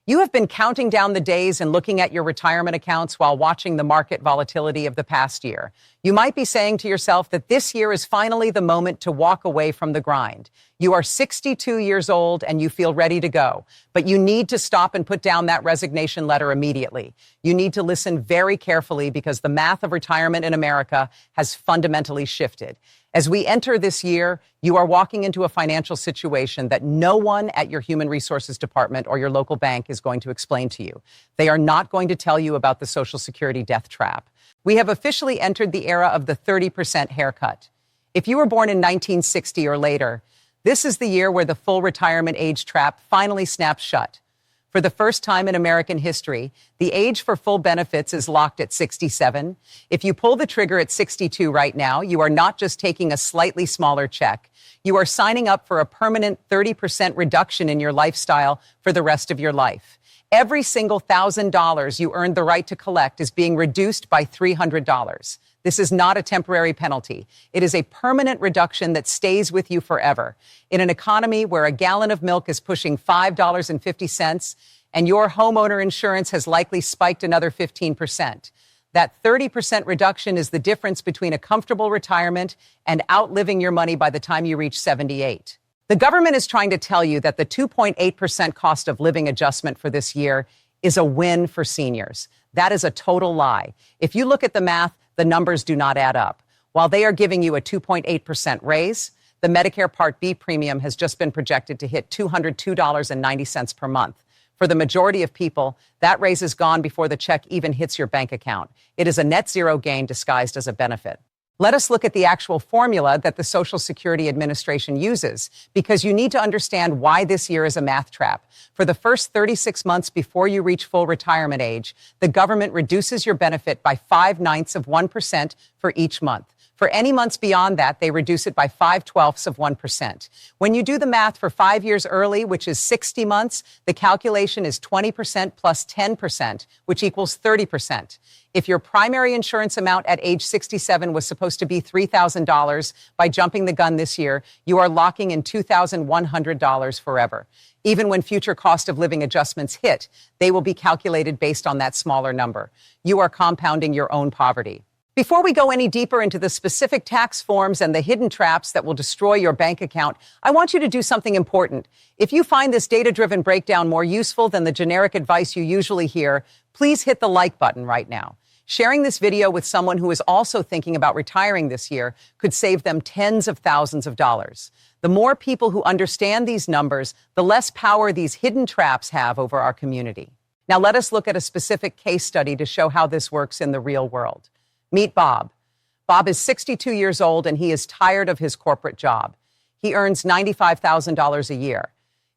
You have been counting down the days and looking at your retirement accounts while watching the market volatility of the past year. You might be saying to yourself that this year is finally the moment to walk away from the grind. You are 62 years old and you feel ready to go, but you need to stop and put down that resignation letter immediately. You need to listen very carefully because the math of retirement in America has fundamentally shifted. As we enter this year, you are walking into a financial situation that no one at your human resources department or your local bank is going to explain to you. They are not going to tell you about the Social Security death trap. We have officially entered the era of the 30% haircut. If you were born in 1960 or later, this is the year where the full retirement age trap finally snaps shut. For the first time in American history, the age for full benefits is locked at 67. If you pull the trigger at 62 right now, you are not just taking a slightly smaller check. You are signing up for a permanent 30% reduction in your lifestyle for the rest of your life. Every single $1,000 you earned the right to collect is being reduced by $300. This is not a temporary penalty. It is a permanent reduction that stays with you forever. In an economy where a gallon of milk is pushing $5.50 and your homeowner insurance has likely spiked another 15%, that 30% reduction is the difference between a comfortable retirement and outliving your money by the time you reach 78. The government is trying to tell you that the 2.8% cost of living adjustment for this year is a win for seniors. That is a total lie. If you look at the math, the numbers do not add up. While they are giving you a 2.8% raise, the Medicare Part B premium has just been projected to hit $202.90 per month. For the majority of people, that raise is gone before the check even hits your bank account. It is a net zero gain disguised as a benefit. Let us look at the actual formula that the Social Security Administration uses, because you need to understand why this year is a math trap. For the first 36 months before you reach full retirement age, the government reduces your benefit by 0.05% for each month. For any months beyond that, they reduce it by 0.05%. When you do the math for 5 years early, which is 60 months, the calculation is 20% plus 10%, which equals 30%. If your primary insurance amount at age 67 was supposed to be $3,000, by jumping the gun this year, you are locking in $2,100 forever. Even when future cost of living adjustments hit, they will be calculated based on that smaller number. You are compounding your own poverty. Before we go any deeper into the specific tax forms and the hidden traps that will destroy your bank account, I want you to do something important. If you find this data-driven breakdown more useful than the generic advice you usually hear, please hit the like button right now. Sharing this video with someone who is also thinking about retiring this year could save them tens of thousands of dollars. The more people who understand these numbers, the less power these hidden traps have over our community. Now let us look at a specific case study to show how this works in the real world. Meet Bob. Bob is 62 years old and he is tired of his corporate job. He earns $95,000 a year.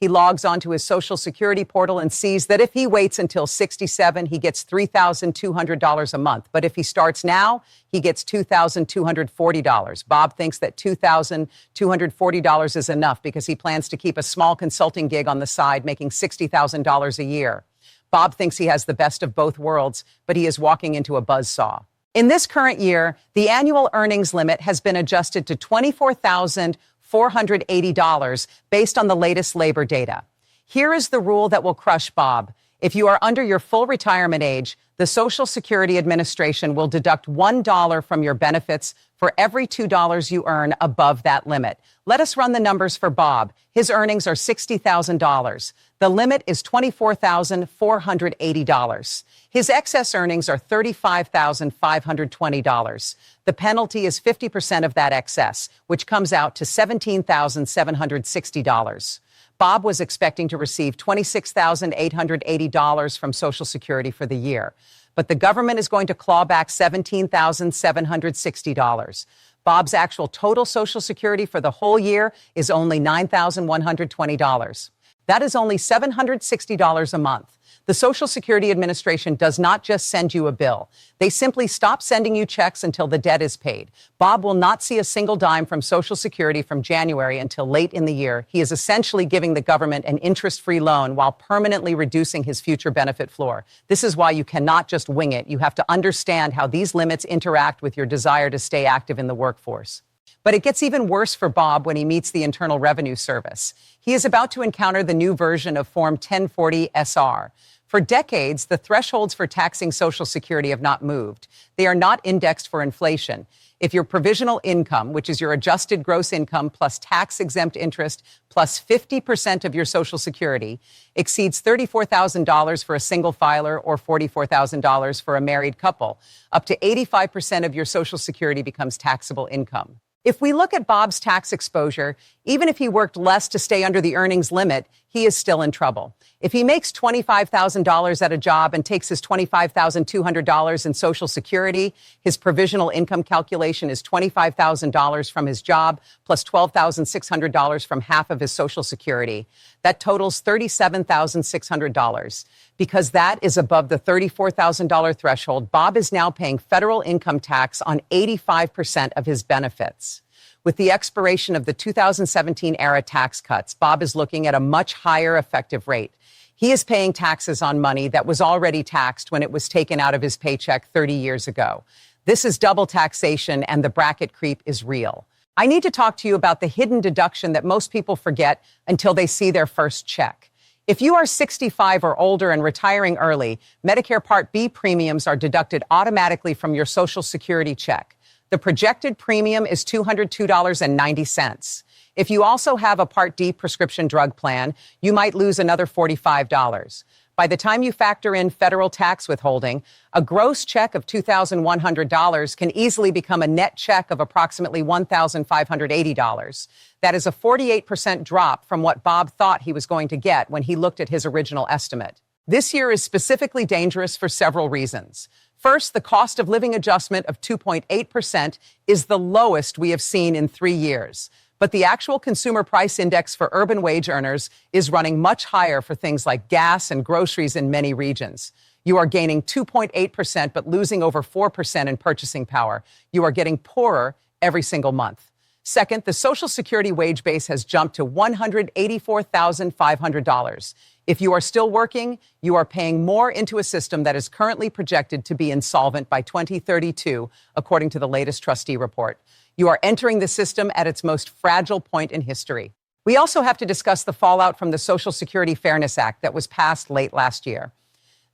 He logs onto his Social Security portal and sees that if he waits until 67, he gets $3,200 a month. But if he starts now, he gets $2,240. Bob thinks that $2,240 is enough because he plans to keep a small consulting gig on the side, making $60,000 a year. Bob thinks he has the best of both worlds, but he is walking into a buzzsaw. In this current year, the annual earnings limit has been adjusted to $24,480 based on the latest labor data. Here is the rule that will crush Bob. If you are under your full retirement age, the Social Security Administration will deduct $1 from your benefits for every $2 you earn above that limit. Let us run the numbers for Bob. His earnings are $60,000. The limit is $24,480. His excess earnings are $35,520. The penalty is 50% of that excess, which comes out to $17,760. Bob was expecting to receive $26,880 from Social Security for the year, but the government is going to claw back $17,760. Bob's actual total Social Security for the whole year is only $9,120. That is only $760 a month. The Social Security Administration does not just send you a bill. They simply stop sending you checks until the debt is paid. Bob will not see a single dime from Social Security from January until late in the year. He is essentially giving the government an interest-free loan while permanently reducing his future benefit floor. This is why you cannot just wing it. You have to understand how these limits interact with your desire to stay active in the workforce. But it gets even worse for Bob when he meets the Internal Revenue Service. He is about to encounter the new version of Form 1040 SR. For decades, the thresholds for taxing Social Security have not moved. They are not indexed for inflation. If your provisional income, which is your adjusted gross income plus tax-exempt interest plus 50% of your Social Security, exceeds $34,000 for a single filer or $44,000 for a married couple, up to 85% of your Social Security becomes taxable income. If we look at Bob's tax exposure, even if he worked less to stay under the earnings limit, he is still in trouble. If he makes $25,000 at a job and takes his $25,200 in Social Security, his provisional income calculation is $25,000 from his job plus $12,600 from half of his Social Security. That totals $37,600. Because that is above the $34,000 threshold, Bob is now paying federal income tax on 85% of his benefits. With the expiration of the 2017-era tax cuts, Bob is looking at a much higher effective rate. He is paying taxes on money that was already taxed when it was taken out of his paycheck 30 years ago. This is double taxation, and the bracket creep is real. I need to talk to you about the hidden deduction that most people forget until they see their first check. If you are 65 or older and retiring early, Medicare Part B premiums are deducted automatically from your Social Security check. The projected premium is $202.90. If you also have a Part D prescription drug plan, you might lose another $45. By the time you factor in federal tax withholding, a gross check of $2,100 can easily become a net check of approximately $1,580. That is a 48% drop from what Bob thought he was going to get when he looked at his original estimate. This year is specifically dangerous for several reasons. First, the cost of living adjustment of 2.8% is the lowest we have seen in 3 years. But the actual consumer price index for urban wage earners is running much higher for things like gas and groceries in many regions. You are gaining 2.8% but losing over 4% in purchasing power. You are getting poorer every single month. Second, the Social Security wage base has jumped to $184,500. If you are still working, you are paying more into a system that is currently projected to be insolvent by 2032, according to the latest trustee report. You are entering the system at its most fragile point in history. We also have to discuss the fallout from the Social Security Fairness Act that was passed late last year.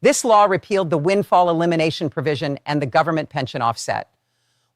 This law repealed the windfall elimination provision and the government pension offset.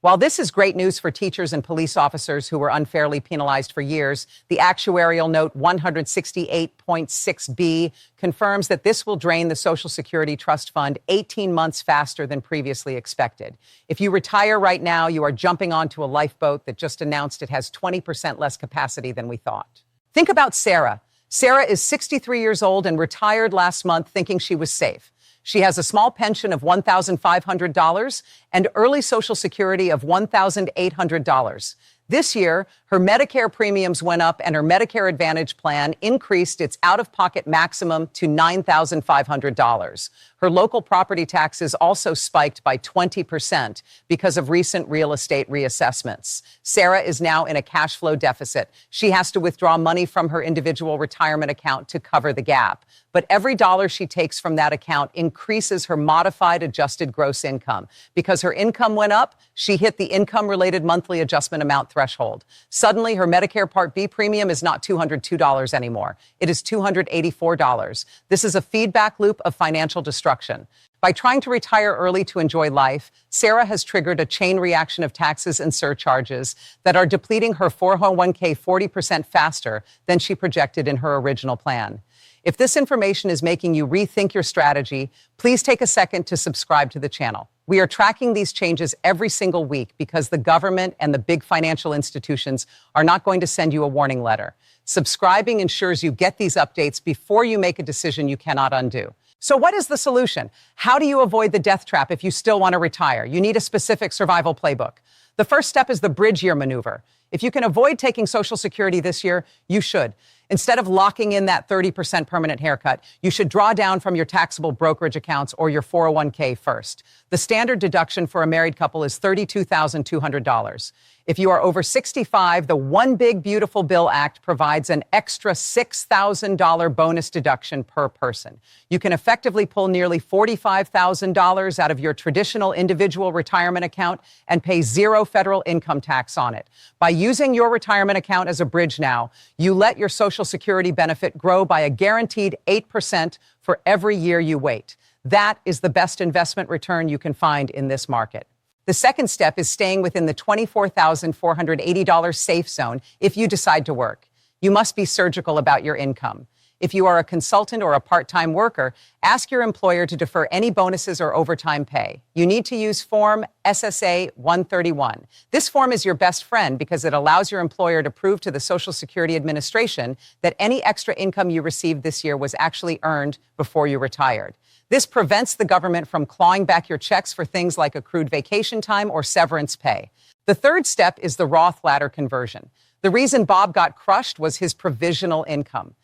While this is great news for teachers and police officers who were unfairly penalized for years, the actuarial note 168.6b confirms that this will drain the Social Security Trust Fund 18 months faster than previously expected. If you retire right now, you are jumping onto a lifeboat that just announced it has 20% less capacity than we thought. Think about Sarah. Sarah is 63 years old and retired last month thinking she was safe. She has a small pension of $1,500 and early Social Security of $1,800. This year, her Medicare premiums went up and her Medicare Advantage plan increased its out-of-pocket maximum to $9,500. Her local property taxes also spiked by 20% because of recent real estate reassessments. Sarah is now in a cash flow deficit. She has to withdraw money from her individual retirement account to cover the gap. But every dollar she takes from that account increases her modified adjusted gross income. Because her income went up, she hit the income-related monthly adjustment amount threshold. Suddenly, her Medicare Part B premium is not $202 anymore. It is $284. This is a feedback loop of financial destruction. By trying to retire early to enjoy life, Sarah has triggered a chain reaction of taxes and surcharges that are depleting her 401k 40% faster than she projected in her original plan. If this information is making you rethink your strategy, please take a second to subscribe to the channel. We are tracking these changes every single week because the government and the big financial institutions are not going to send you a warning letter. Subscribing ensures you get these updates before you make a decision you cannot undo. So what is the solution? How do you avoid the death trap if you still want to retire? You need a specific survival playbook. The first step is the bridge year maneuver. If you can avoid taking Social Security this year, you should. Instead of locking in that 30% permanent haircut, you should draw down from your taxable brokerage accounts or your 401k first. The standard deduction for a married couple is $32,200. If you are over 65, the One Big Beautiful Bill Act provides an extra $6,000 bonus deduction per person. You can effectively pull nearly $45,000 out of your traditional individual retirement account and pay zero federal income tax on it. By using your retirement account as a bridge now, you let your Social Security benefit grow by a guaranteed 8% for every year you wait. That is the best investment return you can find in this market. The second step is staying within the $24,480 safe zone if you decide to work. You must be surgical about your income. If you are a consultant or a part-time worker, ask your employer to defer any bonuses or overtime pay. You need to use Form SSA 131. This form is your best friend because it allows your employer to prove to the Social Security Administration that any extra income you received this year was actually earned before you retired. This prevents the government from clawing back your checks for things like accrued vacation time or severance pay. The third step is the Roth ladder conversion. The reason Bob got crushed was his provisional income.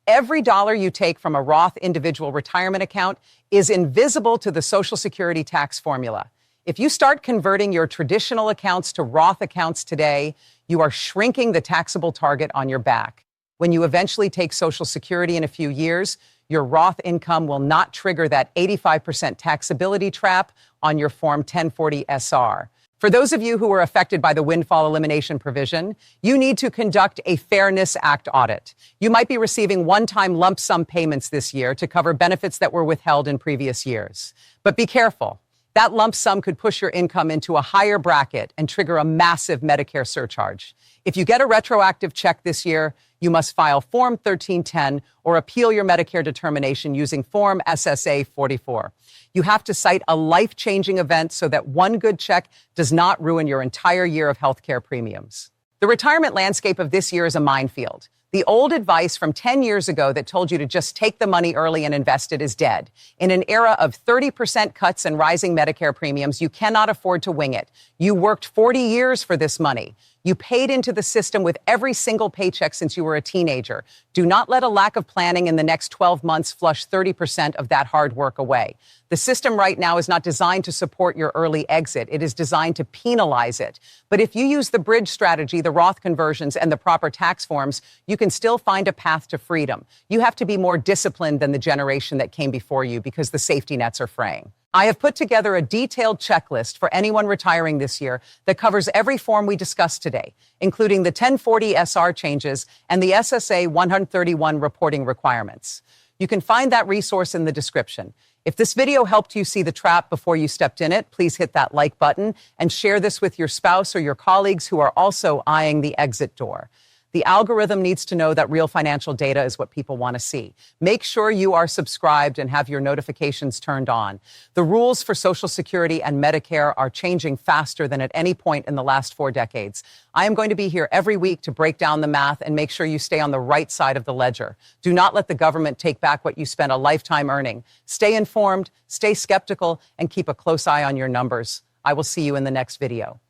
Every dollar you take from a Roth individual retirement account is invisible to the Social Security tax formula. If you start converting your traditional accounts to Roth accounts today, you are shrinking the taxable target on your back. When you eventually take Social Security in a few years, your Roth income will not trigger that 85% taxability trap on your Form 1040-SR. For those of you who were affected by the windfall elimination provision, you need to conduct a Fairness Act audit. You might be receiving one-time lump sum payments this year to cover benefits that were withheld in previous years. But be careful. That lump sum could push your income into a higher bracket and trigger a massive Medicare surcharge. If you get a retroactive check this year, you must file Form 1310 or appeal your Medicare determination using Form SSA 44. You have to cite a life-changing event so that one good check does not ruin your entire year of health care premiums. The retirement landscape of this year is a minefield. The old advice from 10 years ago that told you to just take the money early and invest it is dead. In an era of 30% cuts and rising Medicare premiums, you cannot afford to wing it. You worked 40 years for this money. You paid into the system with every single paycheck since you were a teenager. Do not let a lack of planning in the next 12 months flush 30% of that hard work away. The system right now is not designed to support your early exit. It is designed to penalize it. But if you use the bridge strategy, the Roth conversions, and the proper tax forms, you can still find a path to freedom. You have to be more disciplined than the generation that came before you because the safety nets are fraying. I have put together a detailed checklist for anyone retiring this year that covers every form we discussed today, including the 1040-SR changes and the SSA 131 reporting requirements. You can find that resource in the description. If this video helped you see the trap before you stepped in it, please hit that like button and share this with your spouse or your colleagues who are also eyeing the exit door. The algorithm needs to know that real financial data is what people want to see. Make sure you are subscribed and have your notifications turned on. The rules for Social Security and Medicare are changing faster than at any point in the last 4 decades. I am going to be here every week to break down the math and make sure you stay on the right side of the ledger. Do not let the government take back what you spent a lifetime earning. Stay informed, stay skeptical, and keep a close eye on your numbers. I will see you in the next video.